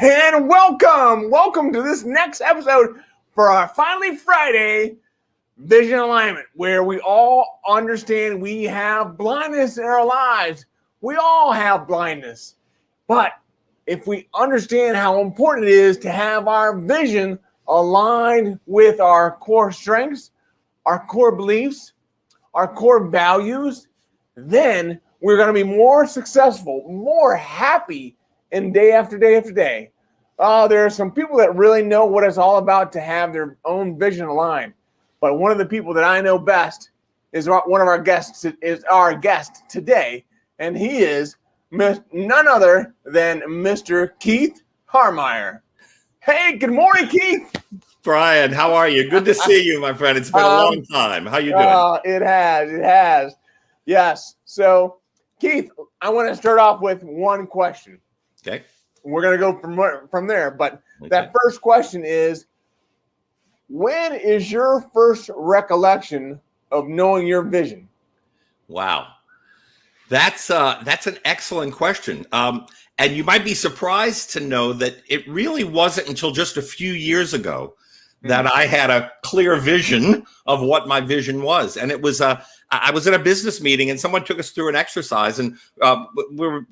And welcome to this next episode for our Finally Friday Vision Alignment, where we all understand we have blindness in our lives. We all have blindness. But if we understand how important it is to have our vision aligned with our core strengths, our core beliefs, our core values, then we're going to be more successful, more happy in day after day after day. There are some people that really know what it's all about to have their own vision aligned. But one of the people that I know best is one of our guests, is our guest today, and he is none other than Mr. Keith Harmeyer. Hey, good morning, Keith. Brian, how are you? Good to see you, my friend. It's been a long time. How you doing? It has. Yes. So, Keith, I want to start off with one question. Okay. We're going to go from there. But that first question is, when is your first recollection of knowing your vision? Wow. That's an excellent question. And you might be surprised to know that it really wasn't until just a few years ago that I had a clear vision of what my vision was. And it was, I was in a business meeting and someone took us through an exercise, and we were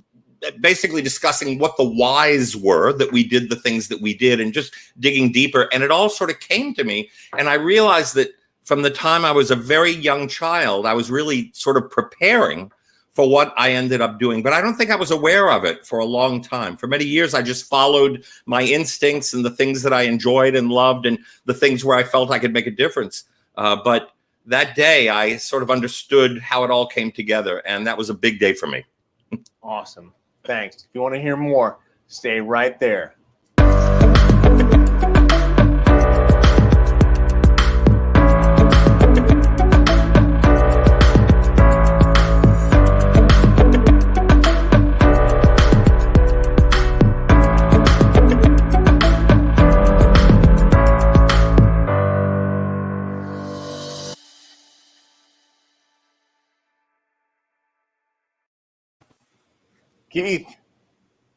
basically discussing what the whys were that we did the things that we did and just digging deeper. And it all sort of came to me. And I realized that from the time I was a very young child, I was really sort of preparing for what I ended up doing. But I don't think I was aware of it for a long time. For many years, I just followed my instincts and the things that I enjoyed and loved and the things where I felt I could make a difference. But that day, I sort of understood how it all came together. And that was a big day for me. Awesome. Thanks. If you want to hear more, stay right there. Keith,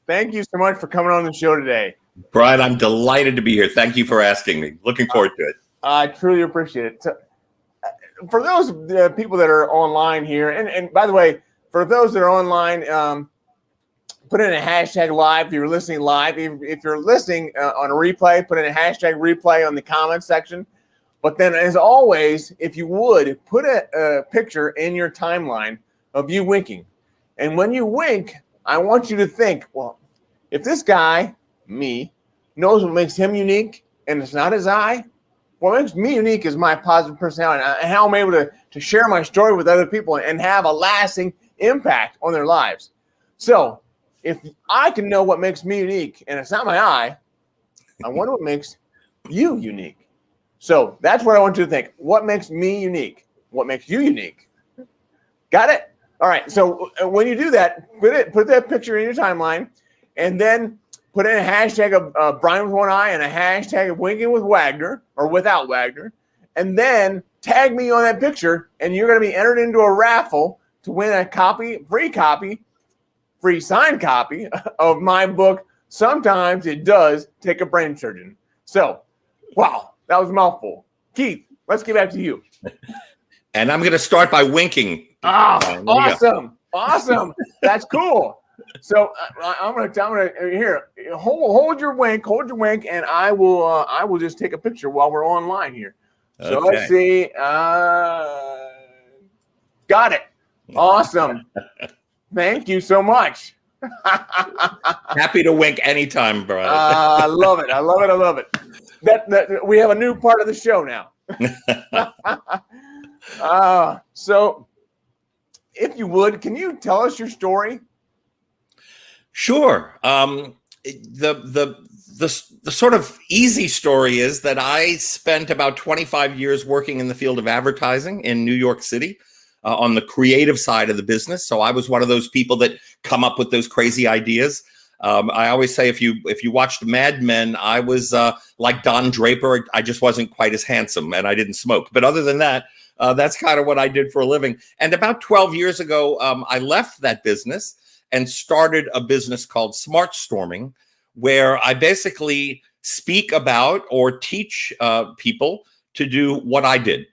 thank you so much for coming on the show today. Brian, I'm delighted to be here. Thank you for asking me. Looking forward to it. I truly appreciate it. So, for those people that are online here, and by the way, for those that are online, put in a hashtag live if you're listening live. If you're listening on a replay, put in a hashtag replay on the comments section. But then, as always, if you would, put a picture in your timeline of you winking. And when you wink, I want you to think, well, if this guy, me, knows what makes him unique and it's not his eye, what makes me unique is my positive personality and how I'm able to share my story with other people and have a lasting impact on their lives. So if I can know what makes me unique and it's not my eye, I wonder what makes you unique. So that's what I want you to think. What makes me unique? What makes you unique? Got it? All right, so when you do that, put that picture in your timeline, and then put in a hashtag of Brian with one eye and a hashtag of winking with Wagner or without Wagner, and then tag me on that picture, and you're going to be entered into a raffle to win a free signed copy of my book, Sometimes It Does Take a Brain Surgeon. So, wow, that was a mouthful. Keith, let's get back to you. And I'm going to start by winking. Awesome. That's cool. So I'm gonna here hold your wink, and I will just take a picture while we're online here. So okay. Let's see. Got it. Awesome. Thank you so much. Happy to wink anytime, Brian. I love it. That we have a new part of the show now. So if you would, can you tell us your story? Sure. The sort of easy story is that I spent about 25 years working in the field of advertising in New York City on the creative side of the business. So I was one of those people that come up with those crazy ideas. I always say if you watched Mad Men, I was like Don Draper. I just wasn't quite as handsome and I didn't smoke. But other than that, that's kind of what I did for a living. And about 12 years ago, I left that business and started a business called Smart Storming, where I basically speak about or teach people to do what I did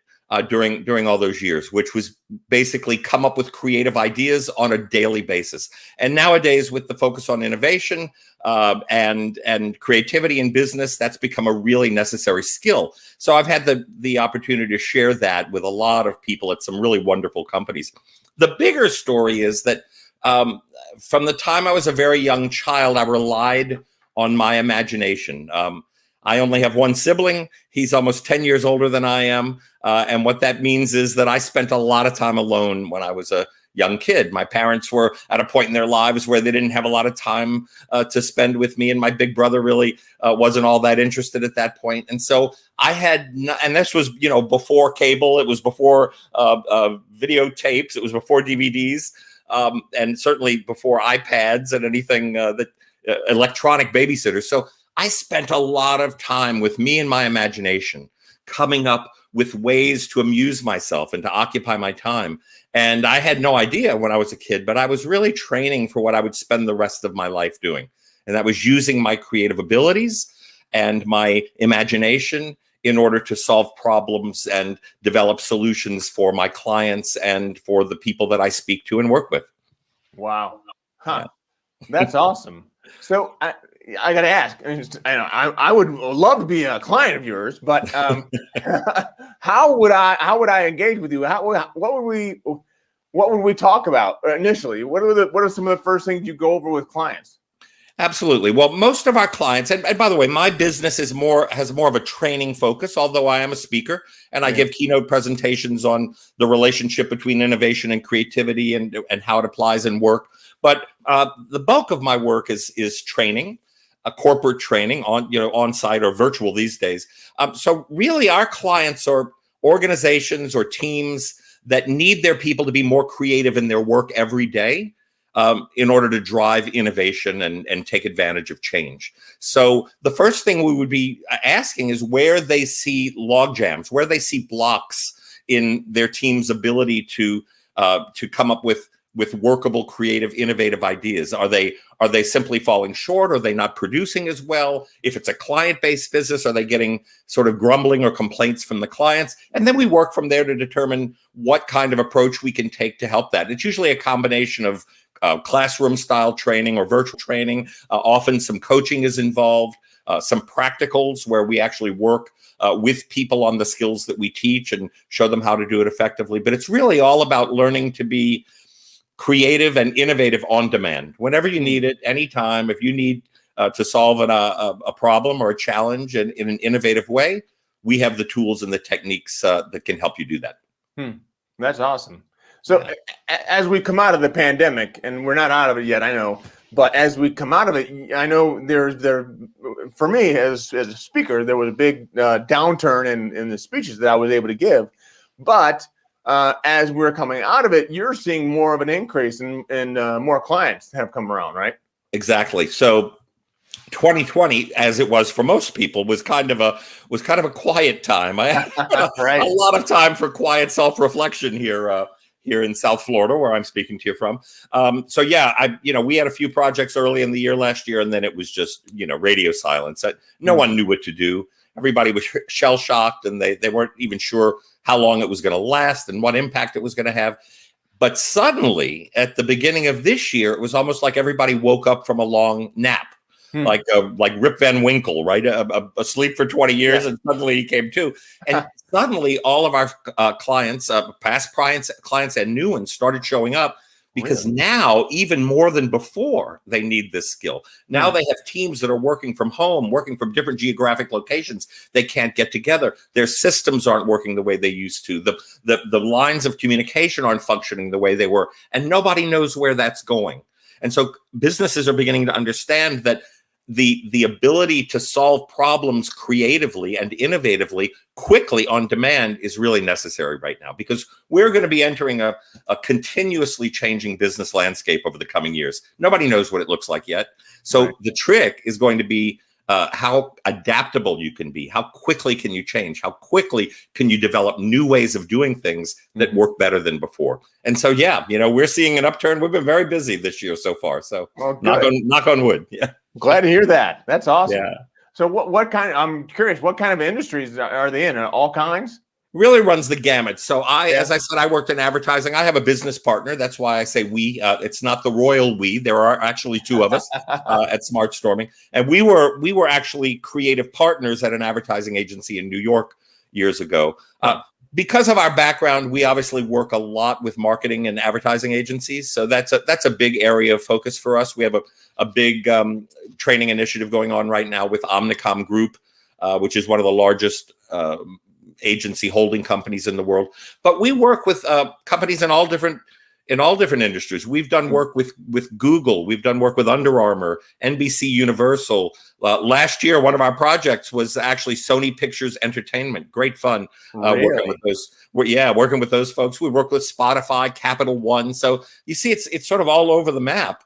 during all those years, which was basically come up with creative ideas on a daily basis. And nowadays, with the focus on innovation and creativity in business, that's become a really necessary skill. So I've had the opportunity to share that with a lot of people at some really wonderful companies. The bigger story is that from the time I was a very young child, I relied on my imagination. I only have one sibling. He's almost 10 years older than I am. And what that means is that I spent a lot of time alone when I was a young kid. My parents were at a point in their lives where they didn't have a lot of time to spend with me. And my big brother really wasn't all that interested at that point. And so I had, and this was, before cable, it was before videotapes, it was before DVDs, and certainly before iPads and anything electronic babysitters. So I spent a lot of time with me and my imagination, coming up with ways to amuse myself and to occupy my time. And I had no idea when I was a kid, but I was really training for what I would spend the rest of my life doing. And that was using my creative abilities and my imagination in order to solve problems and develop solutions for my clients and for the people that I speak to and work with. Wow. Huh. Yeah. That's awesome. So I got to ask, I would love to be a client of yours, but how would I engage with you? What would we talk about initially? What are some of the first things you go over with clients? Absolutely. Well, most of our clients, and by the way, my business has more of a training focus, although I am a speaker and I give keynote presentations on the relationship between innovation and creativity and how it applies in work. But the bulk of my work is training, a corporate training on site or virtual these days. So really, our clients are organizations or teams that need their people to be more creative in their work every day in order to drive innovation and take advantage of change. So the first thing we would be asking is where they see log jams, where they see blocks in their team's ability to come up with workable, creative, innovative ideas. Are they simply falling short? Are they not producing as well? If it's a client-based business, are they getting sort of grumbling or complaints from the clients? And then we work from there to determine what kind of approach we can take to help that. It's usually a combination of classroom-style training or virtual training. Often some coaching is involved, some practicals where we actually work with people on the skills that we teach and show them how to do it effectively. But it's really all about learning to be creative and innovative on demand. Whenever you need it, anytime, if you need to solve a problem or a challenge in an innovative way, we have the tools and the techniques that can help you do that. That's awesome. So as we come out of the pandemic, and we're not out of it yet, I know, but as we come out of it, I know for me as a speaker, there was a big downturn in the speeches that I was able to give. But as we're coming out of it, you're seeing more of an increase and more clients have come around, right? Exactly. So 2020, as it was for most people, was kind of a quiet time. I had right. a lot of time for quiet self-reflection here in South Florida, where I'm speaking to you from. So yeah, we had a few projects early in the year last year, and then it was just radio silence. No one knew what to do. Everybody was shell shocked, and they weren't even sure how long it was going to last and what impact it was going to have. But suddenly, at the beginning of this year, it was almost like everybody woke up from a long nap, like Rip Van Winkle, right? Asleep for 20 years, and suddenly he came to. And suddenly, all of our clients, past clients and new ones, started showing up. Because now, even more than before, they need this skill. Now they have teams that are working from home, working from different geographic locations. They can't get together. Their systems aren't working the way they used to. The lines of communication aren't functioning the way they were. And nobody knows where that's going. And so businesses are beginning to understand that the ability to solve problems creatively and innovatively quickly on demand is really necessary right now, because we're going to be entering a continuously changing business landscape over the coming years. Nobody knows what it looks like yet. So the trick is going to be how adaptable you can be. How quickly can you change? How quickly can you develop new ways of doing things that work better than before? And so, we're seeing an upturn. We've been very busy this year so far. So knock on wood. Yeah. Glad to hear that. That's awesome. Yeah. So I'm curious, what kind of industries are they in? All kinds? Really runs the gamut. So as I said, I worked in advertising. I have a business partner. That's why I say we. It's not the royal we. There are actually two of us at Smart Storming, and we were actually creative partners at an advertising agency in New York years ago. Because of our background, we obviously work a lot with marketing and advertising agencies. So that's a big area of focus for us. We have a big training initiative going on right now with Omnicom Group, which is one of the largest agency holding companies in the world. But we work with companies in all different industries. We've done work with Google. We've done work with Under Armour, NBCUniversal. Last year, one of our projects was actually Sony Pictures Entertainment. Great fun working with those. Working with those folks. We work with Spotify, Capital One. So you see, it's sort of all over the map.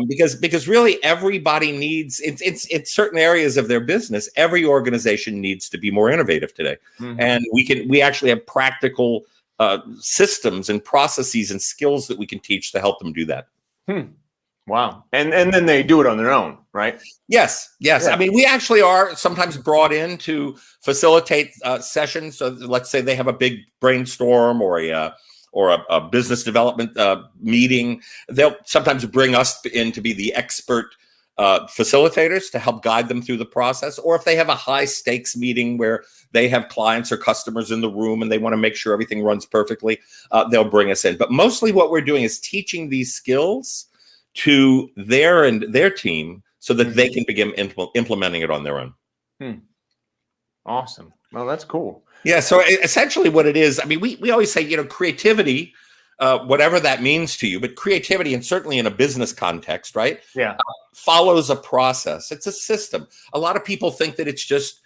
Because really everybody needs it's certain areas of their business. Every organization needs to be more innovative today, and we actually have practical systems and processes and skills that we can teach to help them do that. Wow. And then they do it on their own, right? Yes. Yeah. I mean, we actually are sometimes brought in to facilitate sessions. So let's say they have a big brainstorm or a business development meeting. They'll sometimes bring us in to be the expert facilitators to help guide them through the process. Or if they have a high stakes meeting where they have clients or customers in the room and they want to make sure everything runs perfectly, they'll bring us in. But mostly what we're doing is teaching these skills to their team so that they can begin implementing it on their own. Awesome. Well, that's cool. Yeah. So essentially what it is, I mean, we always say, creativity, whatever that means to you, but creativity, and certainly in a business context, right? Yeah. Follows a process. It's a system. A lot of people think that it's just,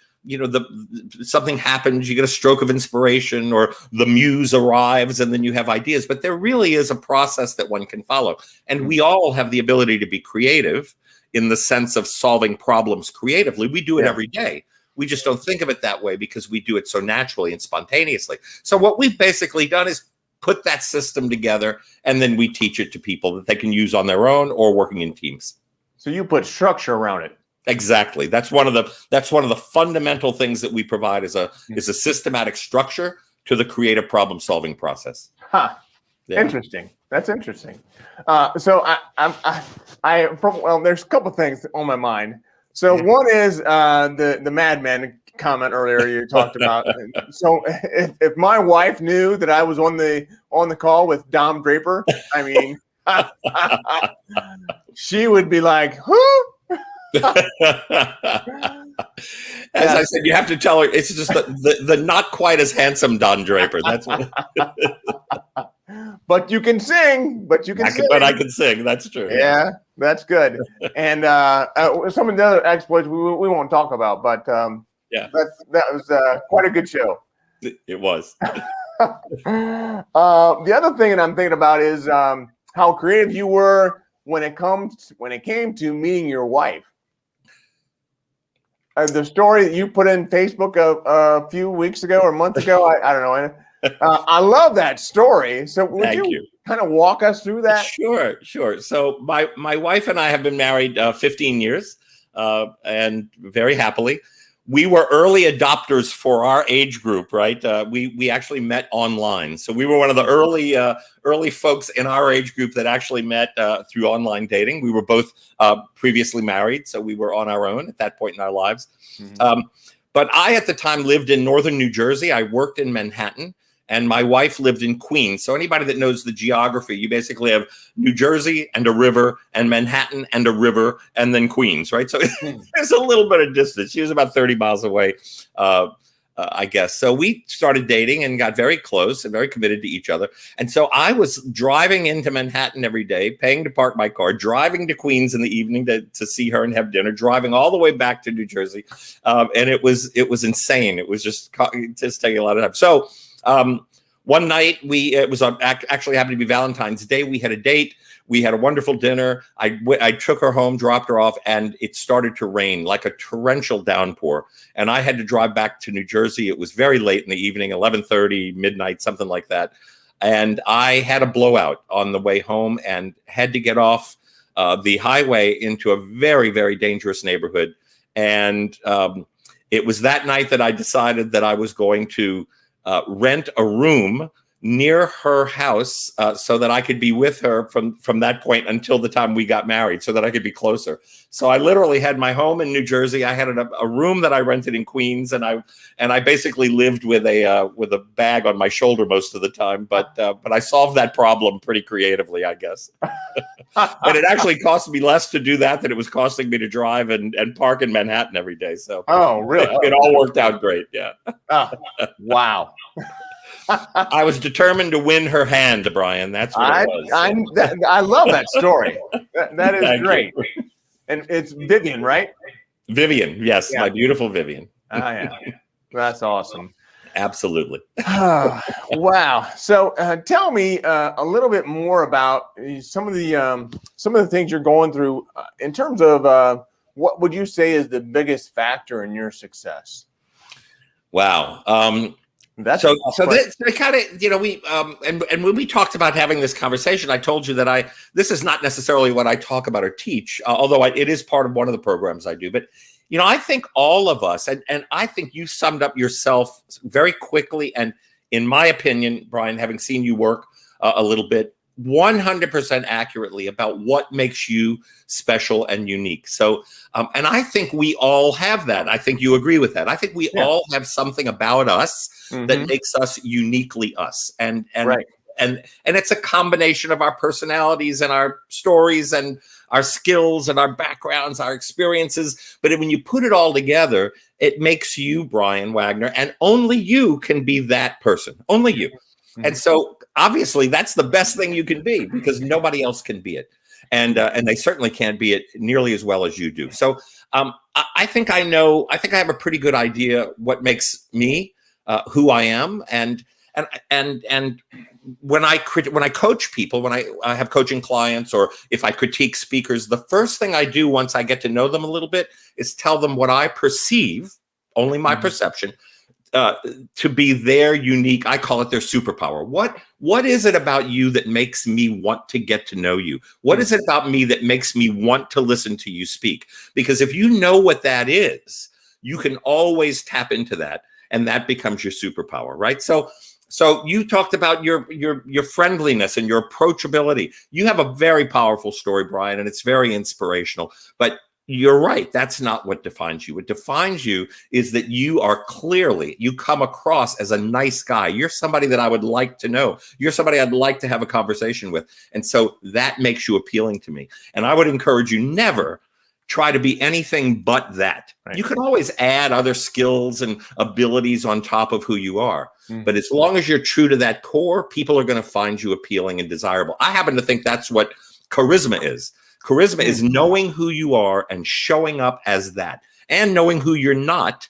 something happens, you get a stroke of inspiration or the muse arrives and then you have ideas, but there really is a process that one can follow. And we all have the ability to be creative in the sense of solving problems creatively. We do it every day. We just don't think of it that way because we do it so naturally and spontaneously. So what we've basically done is put that system together, and then we teach it to people that they can use on their own or working in teams. So you put structure around it. Exactly. That's one of the fundamental things that we provide is a systematic structure to the creative problem solving process. Yeah. Interesting. That's interesting. So there's a couple things on my mind. So one is the madman comment earlier you talked about. So if my wife knew that I was on the call with Dom Draper, I mean, she would be like, "Who?" As I said, you have to tell her it's just the not quite as handsome Don Draper. That's what. But you can sing. But I can sing. That's true. Yeah, that's good. And some of the other exploits we won't talk about, but that was quite a good show. It was. The other thing that I'm thinking about is how creative you were when it came to meeting your wife. The story that you put in Facebook a few weeks ago or a month ago, I don't know. I love that story. So would you kind of walk us through that? Sure. So my wife and I have been married 15 years and very happily. We were early adopters for our age group, right? We actually met online. So we were one of the early folks in our age group that actually met through online dating. We were both previously married, so we were on our own at that point in our lives. But I, at the time, lived in northern New Jersey. I worked in Manhattan, and my wife lived in Queens. So anybody that knows the geography, you basically have New Jersey and a river, and Manhattan and a river, and then Queens, right? So there's a little bit of distance. She was about 30 miles away, I guess. So we started dating and got very close and very committed to each other. And so I was driving into Manhattan every day, paying to park my car, driving to Queens in the evening to see her and have dinner, driving all the way back to New Jersey. And it was insane. It was just taking a lot of time. So one night it was actually happened to be Valentine's Day. We had a date. We had a wonderful dinner. I took her home, dropped her off, and it started to rain like a torrential downpour. And I had to drive back to New Jersey. It was very late in the evening, 11:30, midnight, something like that. And I had a blowout on the way home and had to get off the highway into a very, very dangerous neighborhood. And it was that night that I decided that I was going to rent a room near her house so that I could be with her from that point until the time we got married, so that I could be closer. So I literally had my home in New Jersey. I had a room that I rented in Queens, and I basically lived with a bag on my shoulder most of the time. But I solved that problem pretty creatively, I guess. But it actually cost me less to do that than it was costing me to drive and park in Manhattan every day. So oh, really? It all worked out great. Yeah. Oh, wow. I was determined to win her hand, Brian. That's what it was. I love that story. That is Thank great. you. And it's Vivian, right? Vivian, yes, Yeah. my beautiful Vivian. Yeah. That's awesome. Absolutely. Wow. So tell me a little bit more about some of the things you're going through in terms of what would you say is the biggest factor in your success? Wow. That's so they kind of, we and when we talked about having this conversation, I told you that this is not necessarily what I talk about or teach, although it is part of one of the programs I do. But I think all of us, and I think you summed up yourself very quickly, and in my opinion, Brian, having seen you work a little bit, 100% accurately about what makes you special and unique. So, and I think we all have that. I think you agree with that. I think we all have something about us that makes us uniquely us. And it's a combination of our personalities and our stories and our skills and our backgrounds, our experiences. But when you put it all together, it makes you Brian Wagner, and only you can be that person. Only you. And so obviously that's the best thing you can be, because nobody else can be it. And they certainly can't be it nearly as well as you do. So I think I have a pretty good idea what makes me who I am. And when I coach people, when I have coaching clients, or if I critique speakers, the first thing I do once I get to know them a little bit is tell them what I perceive, only my perception, to be their unique, I call it their superpower. What is it about you that makes me want to get to know you? What is it about me that makes me want to listen to you speak? Because if you know what that is, you can always tap into that, and that becomes your superpower, right? So you talked about your friendliness and your approachability. You have a very powerful story, Brian, and it's very inspirational. But you're right. That's not what defines you. What defines you is that you come across as a nice guy. You're somebody that I would like to know. You're somebody I'd like to have a conversation with. And so that makes you appealing to me. And I would encourage you, never try to be anything but that. Right. You can always add other skills and abilities on top of who you are. But as long as you're true to that core, people are going to find you appealing and desirable. I happen to think that's what charisma is. Charisma is knowing who you are and showing up as that, and knowing who you're not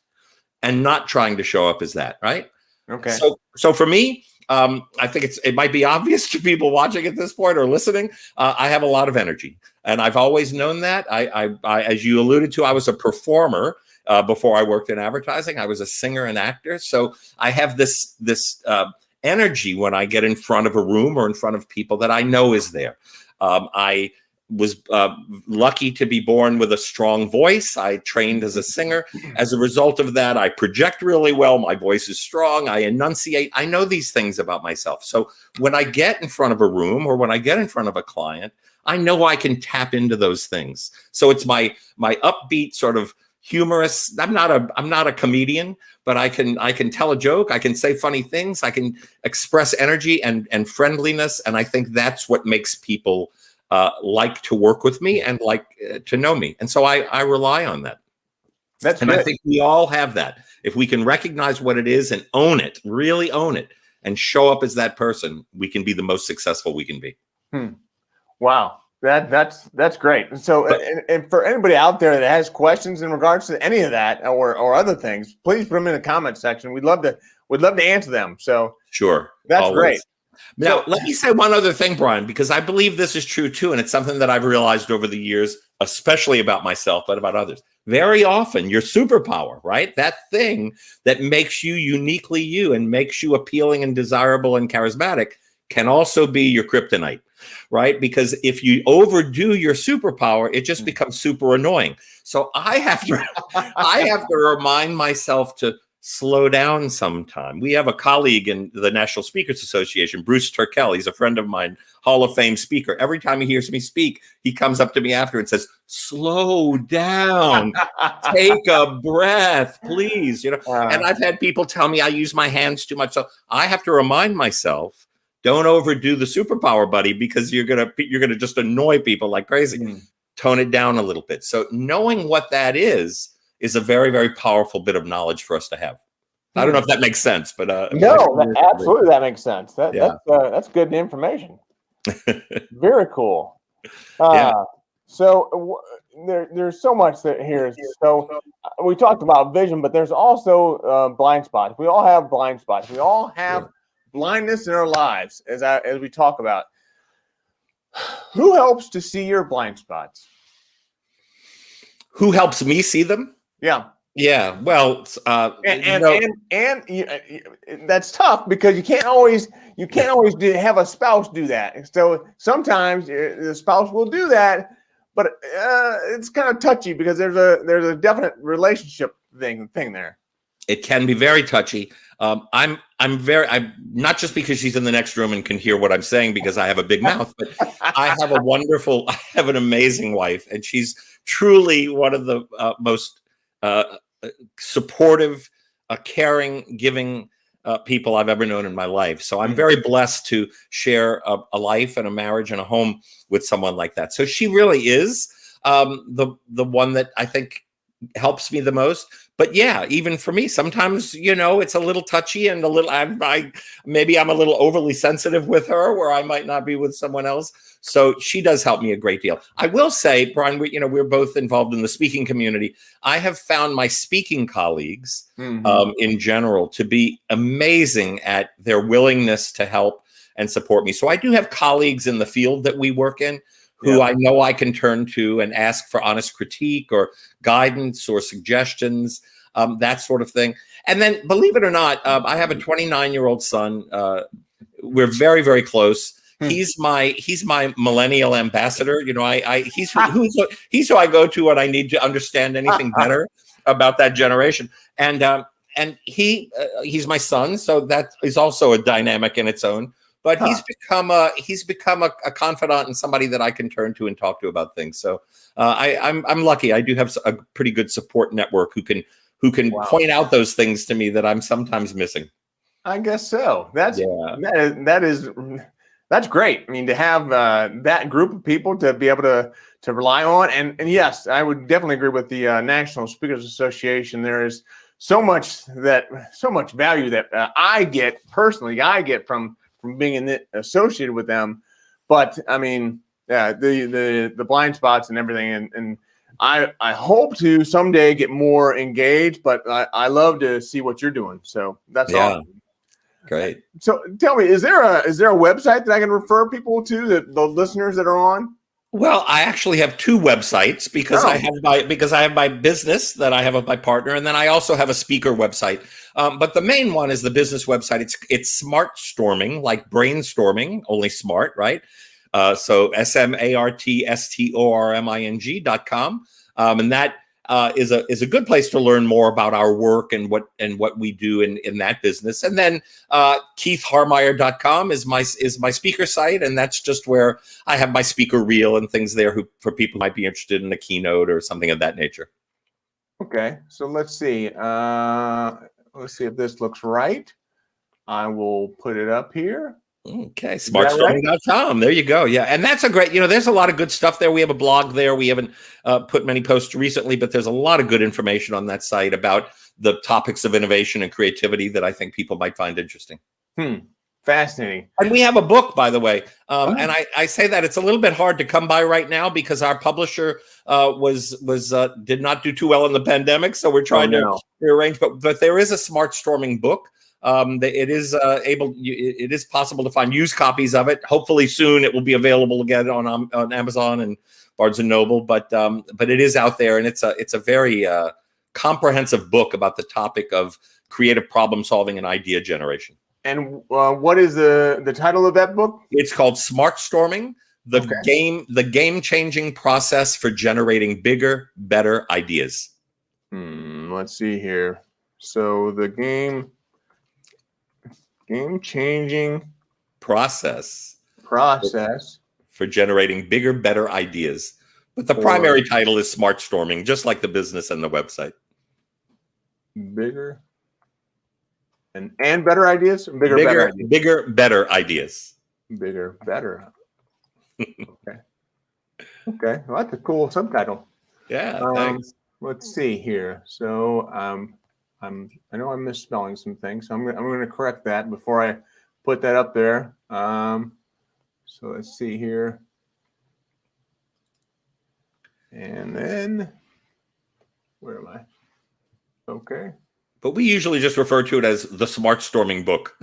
and not trying to show up as that, right? Okay. So for me, I think it might be obvious to people watching at this point or listening. I have a lot of energy, and I've always known that. I as you alluded to, I was a performer before I worked in advertising. I was a singer and actor, so I have this energy when I get in front of a room or in front of people that I know is there. I was lucky to be born with a strong voice. I trained as a singer. As a result of that, I project really well. My voice is strong. I enunciate. I know these things about myself. So when I get in front of a room or when I get in front of a client, I know I can tap into those things. So it's my upbeat sort of humorous. I'm not a comedian, but I can tell a joke. I can say funny things. I can express energy and friendliness. And I think that's what makes people like to work with me and like to know me. And so I rely on that. That's good. I think we all have that. If we can recognize what it is and own it, really own it, and show up as that person, we can be the most successful we can be. Wow. That's great. So, and for anybody out there that has questions in regards to any of that or other things, please put them in the comment section. We'd love to answer them. So sure. That's always great. Now, let me say one other thing, Brian, because I believe this is true too. And it's something that I've realized over the years, especially about myself, but about others. Very often your superpower, right? That thing that makes you uniquely you and makes you appealing and desirable and charismatic can also be your kryptonite. right? Because if you overdo your superpower, it just becomes super annoying. So I have to remind myself to slow down sometime. We have a colleague in the National Speakers Association, Bruce Turkel. He's a friend of mine, Hall of Fame speaker. Every time he hears me speak, he comes up to me after and says, slow down, take a breath, please. And I've had people tell me I use my hands too much. So I have to remind myself, don't overdo the superpower, buddy, because you're gonna just annoy people like crazy. Tone it down a little bit. So knowing what that is a very, very powerful bit of knowledge for us to have. I don't know if that makes sense, but absolutely that makes sense. That's good information. Very cool. So there's so much that here. So we talked about vision, but there's also blind spots. We all have blind spots. We all have blindness in our lives, as we talk about. Who helps to see your blind spots? Who helps me see them? Yeah. Well, that's tough because you can't always have a spouse do that. So sometimes the spouse will do that, but it's kind of touchy because there's a definite relationship thing there. It can be very touchy. I'm not just because she's in the next room and can hear what I'm saying because I have a big mouth, but I have an amazing wife, and she's truly one of the most supportive, caring, giving people I've ever known in my life. So I'm very blessed to share a life and a marriage and a home with someone like that. So she really is the one that I think helps me the most. But yeah, even for me, sometimes, it's a little touchy and a little, maybe I'm a little overly sensitive with her where I might not be with someone else. So she does help me a great deal. I will say, Brian, we're both involved in the speaking community. I have found my speaking colleagues in general to be amazing at their willingness to help and support me. So I do have colleagues in the field that we work in who I know I can turn to and ask for honest critique or guidance or suggestions, that sort of thing. And then, believe it or not, I have a 29-year-old son. We're very, very close. He's my millennial ambassador. He's who I go to when I need to understand anything better about that generation. And he's my son, so that is also a dynamic in its own. But he's become a confidant and somebody that I can turn to and talk to about things. So I'm lucky. I do have a pretty good support network who can point out those things to me that I'm sometimes missing. I guess so. That's great. I mean, to have that group of people to be able to rely on, and yes, I would definitely agree with the National Speakers Association. There is so much value that I get from being associated with them. But I mean, the blind spots and everything, and I hope to someday get more engaged, but I love to see what you're doing. So that's awesome. Great. So tell me, is there a website that I can refer people to, the listeners that are on? Well, I actually have two websites because I have my business that I have with my partner, and then I also have a speaker website. But the main one is the business website. It's SmartStorming, like brainstorming, only smart, right? So SmartStorming.com, and that is a good place to learn more about our work and what we do in that business. And then KeithHarmeyer.com is my speaker site, and that's just where I have my speaker reel and things there for people who might be interested in a keynote or something of that nature. Okay, so let's see. Let's see if this looks right. I will put it up here. Okay, smartstorming.com. There you go. Yeah, and that's a great, there's a lot of good stuff there. We have a blog there. We haven't put many posts recently, but there's a lot of good information on that site about the topics of innovation and creativity that I think people might find interesting. Fascinating. And we have a book, by the way. And I say that it's a little bit hard to come by right now because our publisher did not do too well in the pandemic. So we're trying to rearrange, but there is a SmartStorming book. It is possible to find used copies of it. Hopefully soon it will be available again on Amazon and Barnes and Noble. But it is out there, and it's a very comprehensive book about the topic of creative problem solving and idea generation. And what is the title of that book? It's called Smart Storming, the game-changing process for generating bigger, better ideas. Let's see here. So the game-changing process for generating bigger, better ideas. But the primary title is Smart Storming, just like the business and the website. Bigger and better ideas? Bigger, better ideas. Bigger, better ideas. Bigger, better. Okay. Okay. Well, that's a cool subtitle. Yeah, thanks. Let's see here. So I know I'm misspelling some things. So I'm going to correct that before I put that up there. So let's see here. And then where am I? Okay. But we usually just refer to it as the Smart Storming book.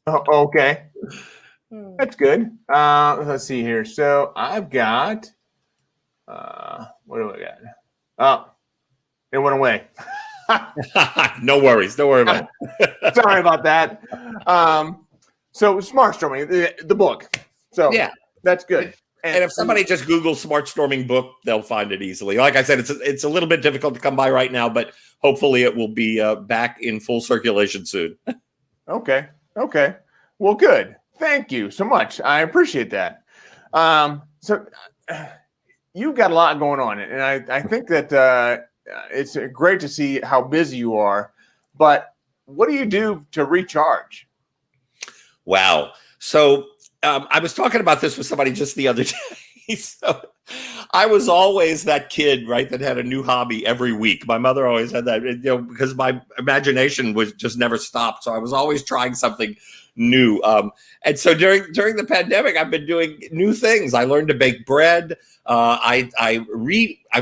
Oh, okay. That's good. Let's see here. So I've got, what do I got? Oh, it went away. No worries. Don't worry about it. Sorry about that. So Smart Storming, the book. So yeah, that's good. And if somebody just Googles Smart Storming book, they'll find it easily. Like I said, it's a little bit difficult to come by right now, but hopefully it will be back in full circulation soon. Okay. Okay. Well, good. Thank you so much. I appreciate that. So you've got a lot going on, and I think that it's great to see how busy you are. But what do you do to recharge? Wow. So I was talking about this with somebody just the other day. So I was always that kid, right, that had a new hobby every week. My mother always had that, because my imagination was just never stopped. So I was always trying something new. And so during the pandemic, I've been doing new things. I learned to bake bread. I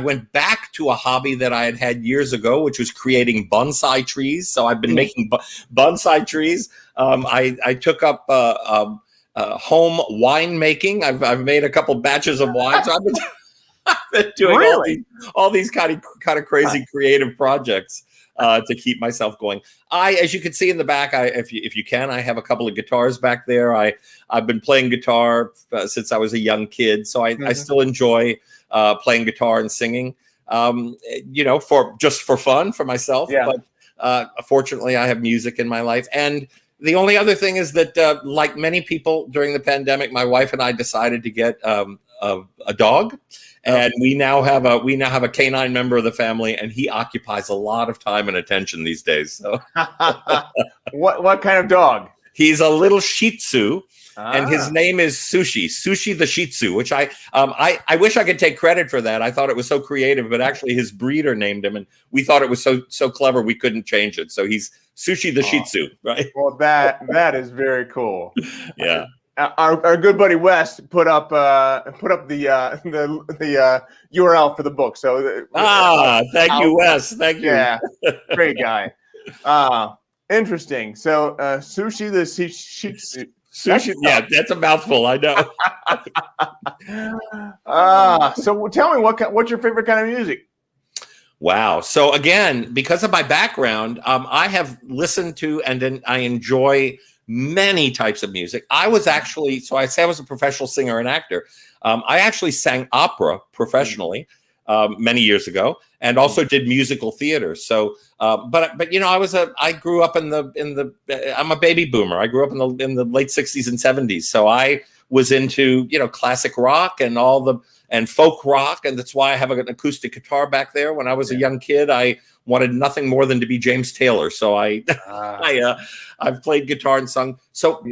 went back to a hobby that I had years ago, which was creating bonsai trees. So I've been making bonsai trees. I took up home wine making. I've made a couple batches of wine. So I've been doing all these kind of crazy creative projects to keep myself going. As you can see in the back, if you can, I have a couple of guitars back there. I've been playing guitar since I was a young kid, so I still enjoy playing guitar and singing. For fun for myself. Yeah. But fortunately, I have music in my life. And the only other thing is that, like many people during the pandemic, my wife and I decided to get a dog. And we now have a canine member of the family, and he occupies a lot of time and attention these days. So, what kind of dog? He's a little Shih Tzu, and his name is Sushi the Shih Tzu. Which I wish I could take credit for that. I thought it was so creative, but actually his breeder named him, and we thought it was so clever we couldn't change it. So he's Sushi the Shih Tzu, right? Well, that is very cool. Yeah. Our good buddy Wes put up the URL for the book. So thank you, Wes. Thank you. Yeah, great guy. Interesting. So Sushi the Shih Tzu. Sushi, that's a mouthful. I know. So tell me what's your favorite kind of music? Wow. So again, because of my background, I have listened to and I enjoy many types of music. I was actually, I say I was a professional singer and actor. I actually sang opera professionally many years ago, and also did musical theater. So, but I grew up I'm a baby boomer. I grew up in the late 60s and 70s. So I was into, classic rock and folk rock. And that's why I have an acoustic guitar back there. When I was a young kid, I wanted nothing more than to be James Taylor. So I've played guitar and sung. So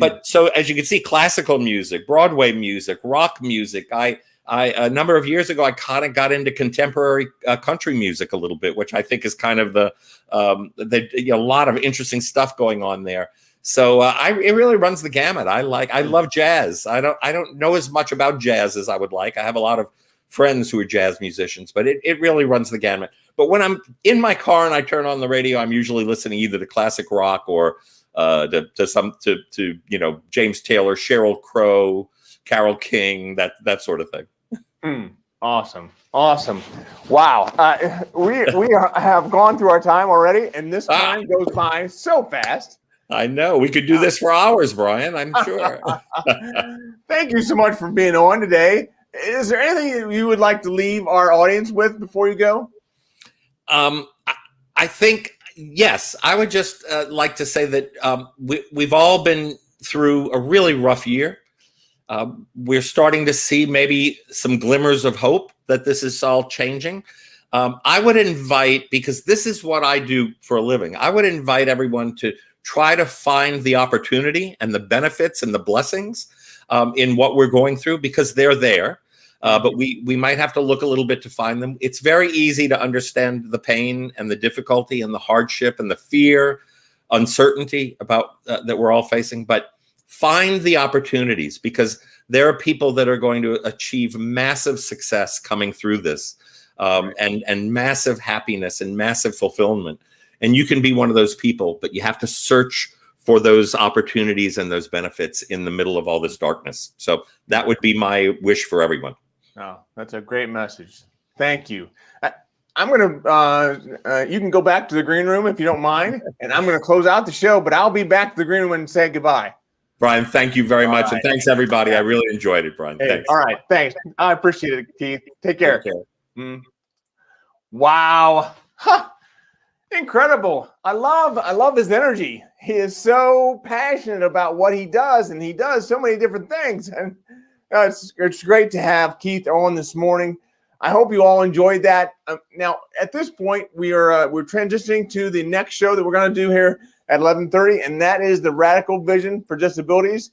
as you can see, classical music, Broadway music, rock music. A number of years ago, I kind of got into contemporary country music a little bit, which I think is kind of a lot of interesting stuff going on there. So it really runs the gamut. I love jazz. I don't know as much about jazz as I would like. I have a lot of friends who are jazz musicians, but it really runs the gamut. But when I'm in my car and I turn on the radio, I'm usually listening either to classic rock or to James Taylor, Sheryl Crow, Carole King, that sort of thing. Awesome. Wow. We have gone through our time already, and this time goes by so fast. I know. We could do this for hours, Brian, I'm sure. Thank you so much for being on today. Is there anything you would like to leave our audience with before you go? I think, yes, I would just like to say that we've all been through a really rough year. We're starting to see maybe some glimmers of hope that this is all changing. I would invite, because this is what I do for a living, I would invite everyone to try to find the opportunity and the benefits and the blessings in what we're going through, because they're there. But we might have to look a little bit to find them. It's very easy to understand the pain and the difficulty and the hardship and the fear, uncertainty about that we're all facing. But find the opportunities, because there are people that are going to achieve massive success coming through this, and massive happiness and massive fulfillment. And you can be one of those people, but you have to search for those opportunities and those benefits in the middle of all this darkness. So that would be my wish for everyone. Oh, that's a great message. Thank you. I'm going to, you can go back to the green room if you don't mind, and I'm going to close out the show, but I'll be back to the green room and say goodbye. Brian, thank you very much. And thanks, everybody. I really enjoyed it, Brian. Hey, thanks. All right. Thanks. I appreciate it, Keith. Take care. Take care. Wow. Huh. Incredible. I love his energy. He is so passionate about what he does, and he does so many different things. And it's great to have Keith on this morning. I hope you all enjoyed that. Now, at this point, we're transitioning to the next show that we're going to do here at 11:30, and that is the Radical Vision for Disabilities.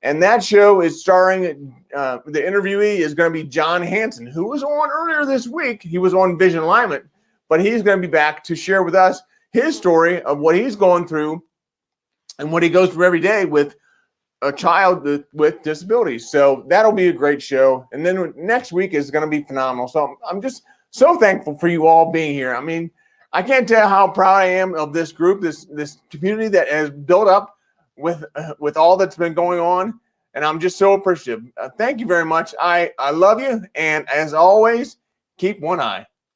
And that show is starring, the interviewee is going to be John Hanson, who was on earlier this week. He was on Vision Alignment, but he's going to be back to share with us his story of what he's going through and what he goes through every day with a child with disabilities. So that'll be a great show. And then next week is going to be phenomenal. So I'm just so thankful for you all being here. I mean, I can't tell how proud I am of this group, this community that has built up with all that's been going on. And I'm just so appreciative. Thank you very much. I love you. And as always, keep one eye